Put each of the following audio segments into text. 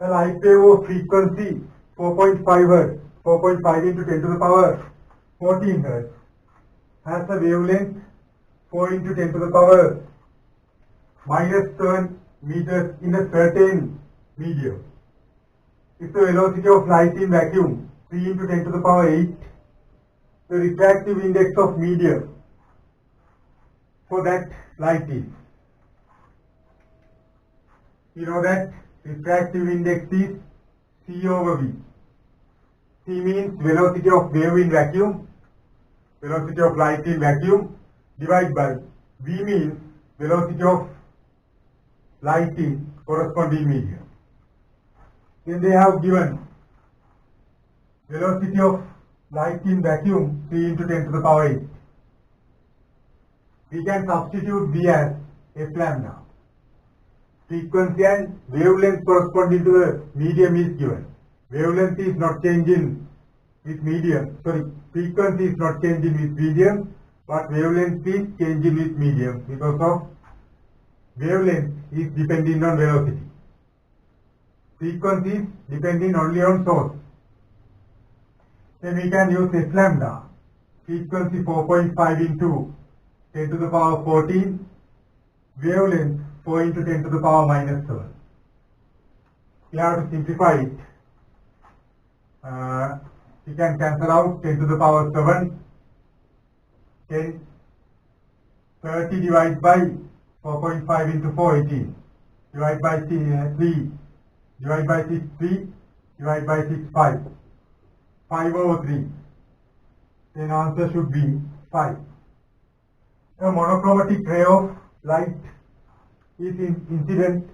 A light wave of frequency 4.5 Hz, 4.5 into 10 to the power 14 Hz, has a wavelength 4 into 10 to the power minus 7 meters in a certain medium. If the velocity of light in vacuum 3 into 10 to the power 8, the refractive index of medium for that light is. You know that refractive index is C over V. C means velocity of wave in vacuum, velocity of light in vacuum, divided by V means velocity of light in corresponding medium. Then they have given velocity of light in vacuum 3 into 10 to the power 8. We can substitute V as F lambda. Frequency and wavelength corresponding to the medium is given. Wavelength is not changing with medium. Frequency is not changing with medium, but wavelength is changing with medium because of wavelength is depending on velocity. Frequency is depending only on source. Then we can use F lambda. Frequency 4.5 into 10 to the power 14. Wavelength 4 into 10 to the power minus 7. We have to simplify it. We can cancel out 10 to the power 7. 10, 30 divided by 4.5 into 4, 18. Divide by 3. Divide by 6, 3. Divide by 6, 5. 5 over 3. Then answer should be 5. A monochromatic ray of light is incident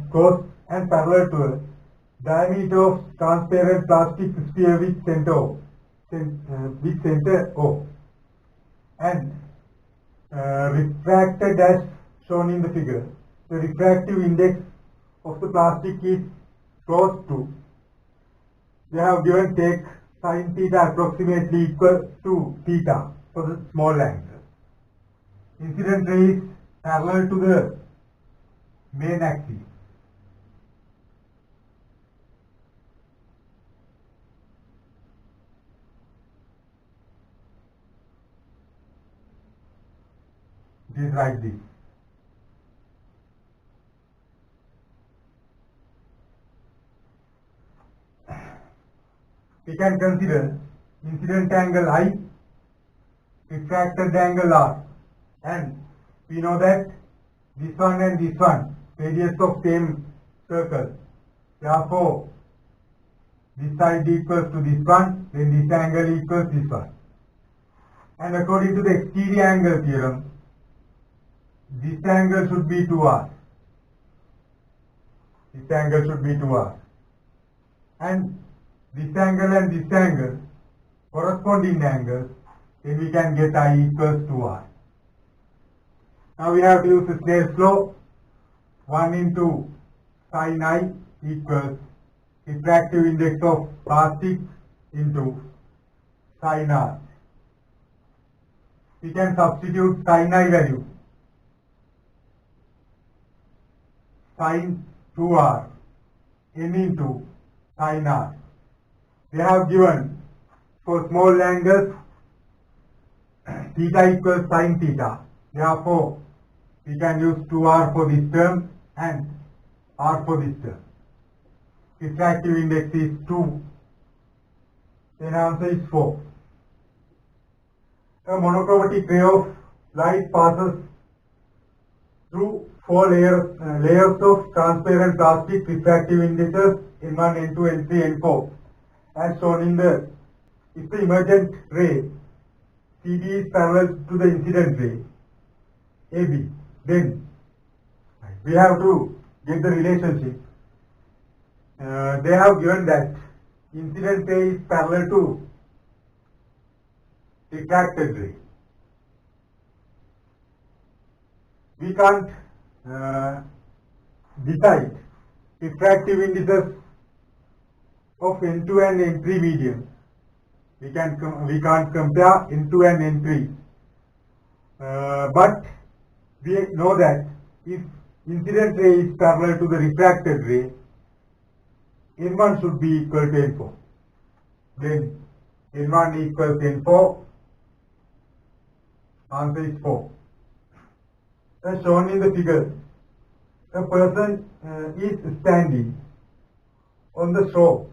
course and parallel to a diameter of transparent plastic sphere with center O, and refracted as shown in the figure. The refractive index of the plastic is close to. They have given take sin theta approximately equal to theta for the small angle. Incident ray is parallel to the main axis. It is like this. We can consider incident angle I, refracted angle R, and we know that this one and this one radius of same circle. Therefore, this side equals to this one, then this angle equals this one. And according to the exterior angle theorem, this angle should be 2R. This angle should be 2R. And this angle, corresponding angles, then we can get I equals 2R. Now we have to use the Snell's law. 1 into sin I equals refractive index of plastic into sin R. We can substitute sin I value. Sin 2R n into sin R. They have given for small angles theta equals sin theta. Therefore, we can use 2R for this term and R for this term. Refractive index is 2. Then answer is 4. A monochromatic ray of light passes through 4 layers of transparent plastic refractive indices N1, N2, N3, N4 as shown in the, if the emergent ray CD is parallel to the incident ray AB, then we have to get the relationship. They have given that incident ray is parallel to refracted ray. We can't decide refractive indices of N2 and N3 mediums. We can't compare N2 and N3. But we know that if incident ray is parallel to the refracted ray, N1 should be equal to N4. Then N1 equals N4. Answer is 4. As shown in the figure, a person is standing on the shore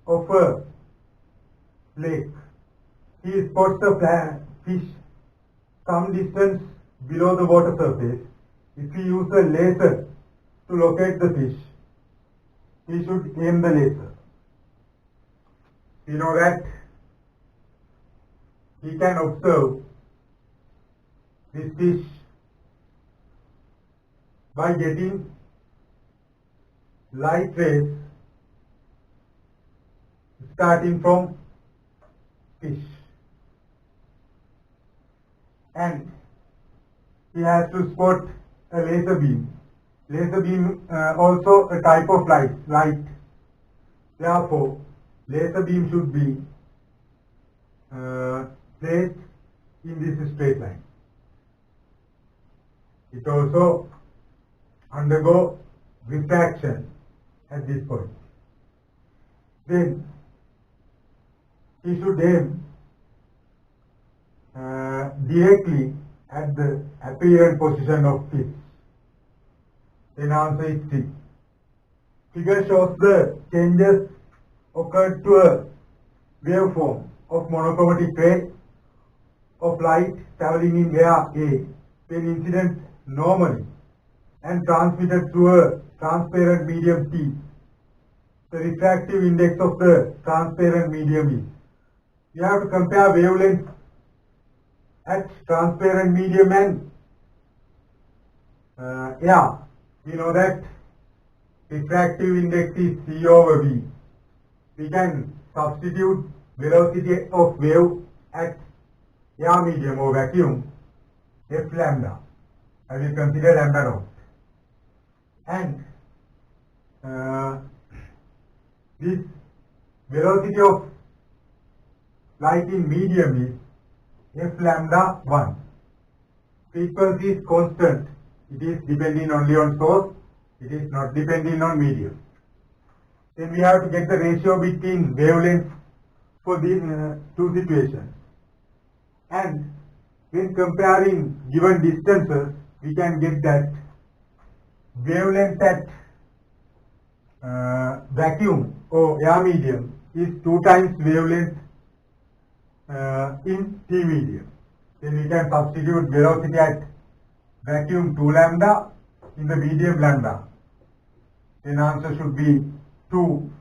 of a lake. He spots a fish some distance below the water surface. If he uses a laser to locate the fish, he should aim the laser. We know that he can observe this fish by getting light rays starting from fish, and he has to spot a laser beam. Laser beam also a type of light. Therefore, laser beam should be placed in this straight line. It also undergo refraction at this point. Then he should aim directly at the apparent position of fish. Then answer is 3. Figure shows the changes occurred to a waveform of monochromatic ray of light traveling in layer A, when incident normally and transmitted through a transparent medium T. The refractive index of the transparent medium is. We have to compare wavelength at transparent medium and air. We know that refractive index is C over V. We can substitute velocity of wave at air medium or vacuum F lambda. I will consider lambda naught. And this velocity of light in medium is F lambda 1. Frequency is constant. It is depending only on source. It is not depending on medium. Then we have to get the ratio between wavelengths for these two situations. And when comparing given distances, we can get that wavelength at vacuum or air medium is 2 times wavelength in T medium. Then we can substitute velocity at vacuum 2 lambda, in the medium lambda. Then answer should be 2.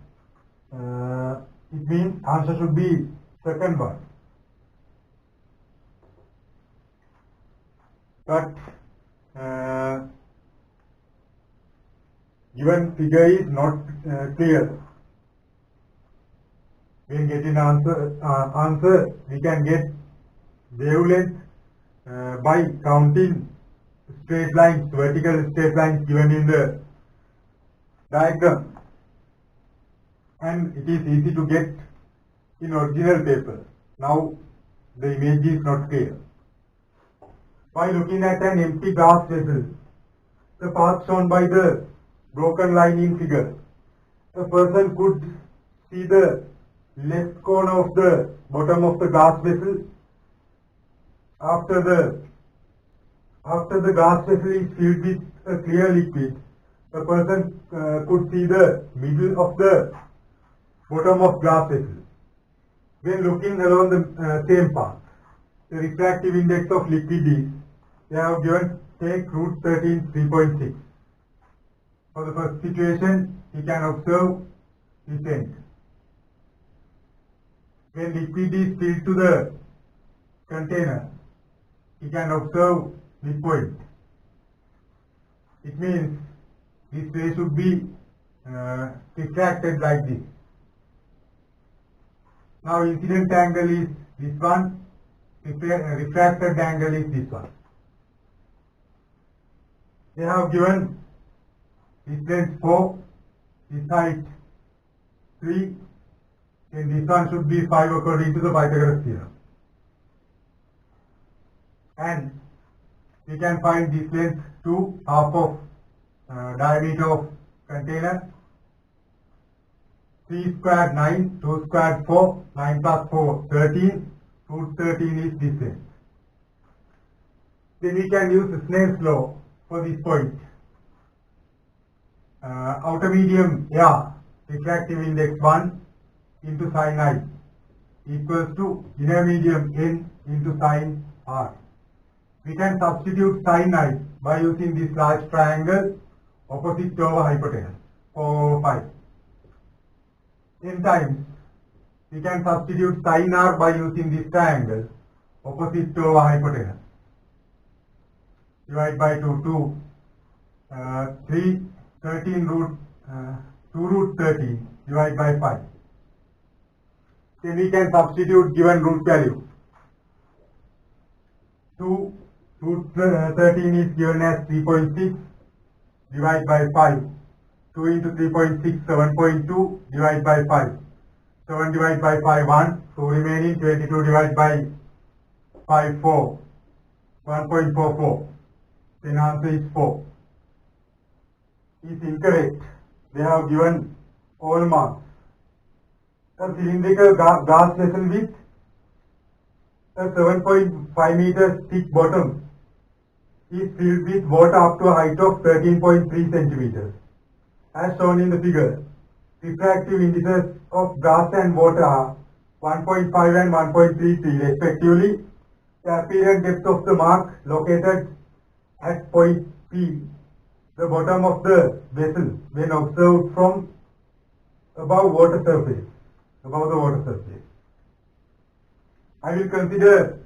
It means answer should be second one. But given figure is not clear. When getting answer, we can get wavelength by counting straight lines, vertical straight lines given in the diagram, and it is easy to get in original paper. Now the image is not clear. By looking at an empty glass vessel, the path shown by the broken line in figure, a person could see the left corner of the bottom of the glass vessel. After the glass vessel is filled with a clear liquid, a person could see the middle of the bottom of glass vessel. When looking along the same path, the refractive index of liquid is, they have given, take root 13 3.6. For the first situation, you can observe this end. When liquid is filled to the container, you can observe this point. It means this ray should be refracted like this. Now incident angle is this one, refracted angle is this one. They have given this length 4, this height 3, and this one should be 5 according to the Pythagoras theorem. And we can find this length to half of diameter of container, 3 squared 9, 2 squared 4, 9 plus 4 13, root 13 is distance. Then we can use Snell's law for this point. Outer medium air, refractive index 1 into sin I equals to inner medium n into sin R. We can substitute sin I by using this large triangle opposite over hypotenuse 4/5. N times we can substitute sin R by using this triangle opposite over hypotenuse. Divide by 2, 3, 13 root 2 root 13 divide by 5. Then we can substitute given root value. 2 root 13 is given as 3.6 divide by 5. 2 into 3.6 7.2 divide by 5. 7 divided by 5 1. So remaining 22 divided by 5 4. 1.44. Then answer is 4. Is incorrect. They have given all marks. A cylindrical glass vessel with a 7.5 meters thick bottom is filled with water up to a height of 13.3 centimeters. As shown in the figure, refractive indices of glass and water are 1.5 and 1.33 respectively. The apparent depth of the mark located at point P, the bottom of the vessel, when observed from above the water surface. I will consider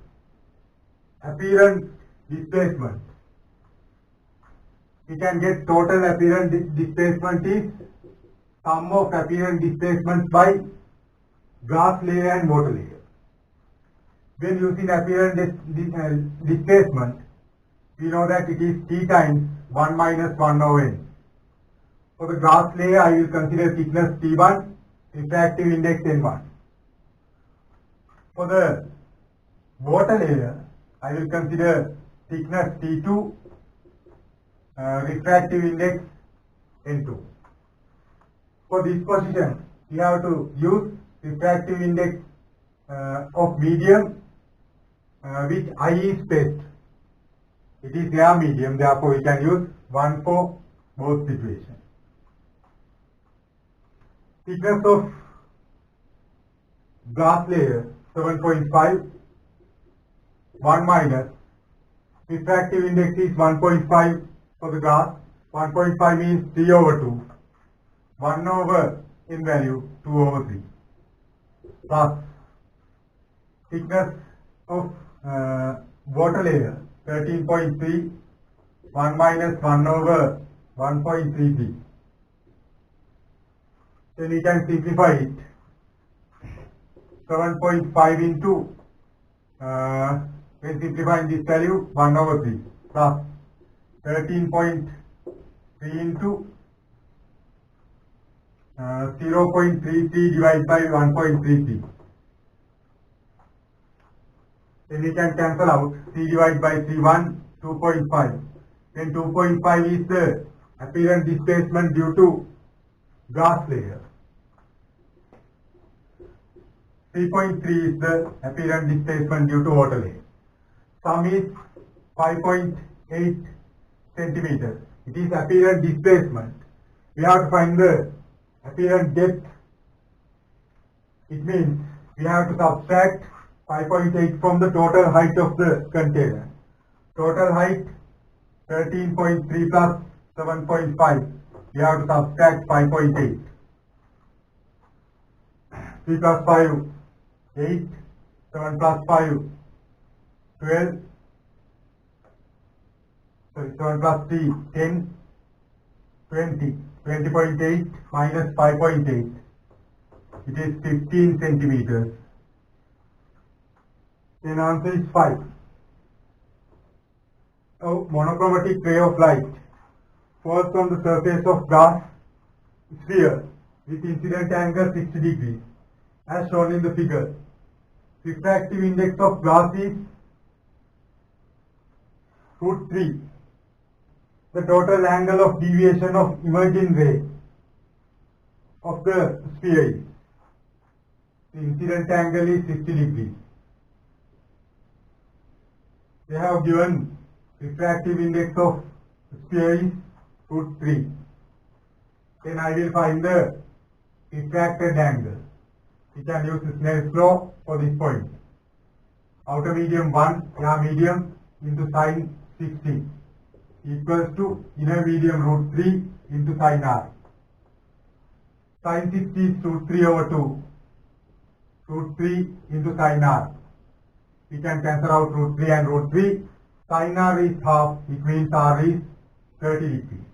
apparent displacement. We can get total apparent displacement is sum of apparent displacements by glass layer and water layer. When using apparent displacement, we know that it is T times 1 minus 1 over n. For the glass layer, I will consider thickness T1, refractive index N1. For the water layer, I will consider thickness T2, refractive index N2. For this position, we have to use refractive index of medium which I is spaced. It is air medium, therefore we can use 1 for both situations. Thickness of glass layer 7.5, 1 minus, refractive index is 1.5 for the glass, 1.5 means 3 over 2, 1 over n value 2 over 3, plus thickness of water layer 13.3, 1 minus 1 over 1.33. Then we can simplify it. 7.5 into, when simplifying this value, 1 over 3, plus 13.3 into 0.33 divided by 1.33. Then we can cancel out 3 divided by 3, 1, 2.5. Then 2.5 is the apparent displacement due to glass layer. 3.3 is the apparent displacement due to water layer. Sum is 5.8 centimeters. It is apparent displacement. We have to find the apparent depth. It means we have to subtract 5.8 from the total height of the container. Total height 13.3 plus 7.5. We have to subtract 5.8. 3 plus 5, 8. 7 plus 5, 12. Sorry, 7 plus 3, 10. 20. 20.8 minus 5.8. It is 15 centimeters. Then answer is 5. A monochromatic ray of light falls on the surface of glass sphere with incident angle 60 degrees as shown in the figure. Refractive index of glass is √3. The total angle of deviation of emerging ray of the sphere is? The incident angle is 60 degrees. They have given refractive index of the sphere is √3. Then I will find the refracted angle. We can use Snell's law for this point. Outer medium 1, inner medium into sine 60 equals to inner medium √3 into sine r. Sine 60 is √3/2. √3 into sine r. We can cancel out √3 and √3. Sine r is half, it means r is 30 degrees.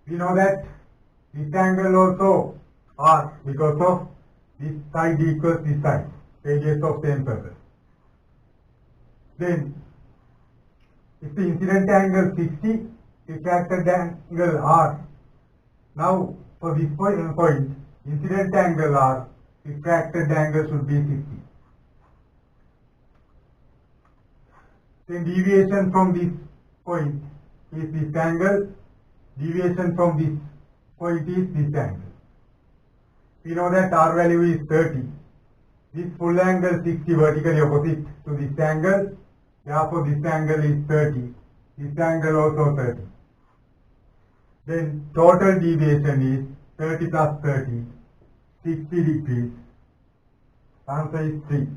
We know that this angle also r because of this side equals this side, radius of same circle. Then, if the incident angle 60, refracted angle r. Now, for this point, incident angle r, refracted angle should be 60. Then deviation from this point is this angle, deviation from this point is this angle. We know that r value is 30. This full angle 60 vertically opposite to this angle, therefore this angle is 30. This angle also 30. Then total deviation is 30 plus 30, 60 degrees. Answer is 3.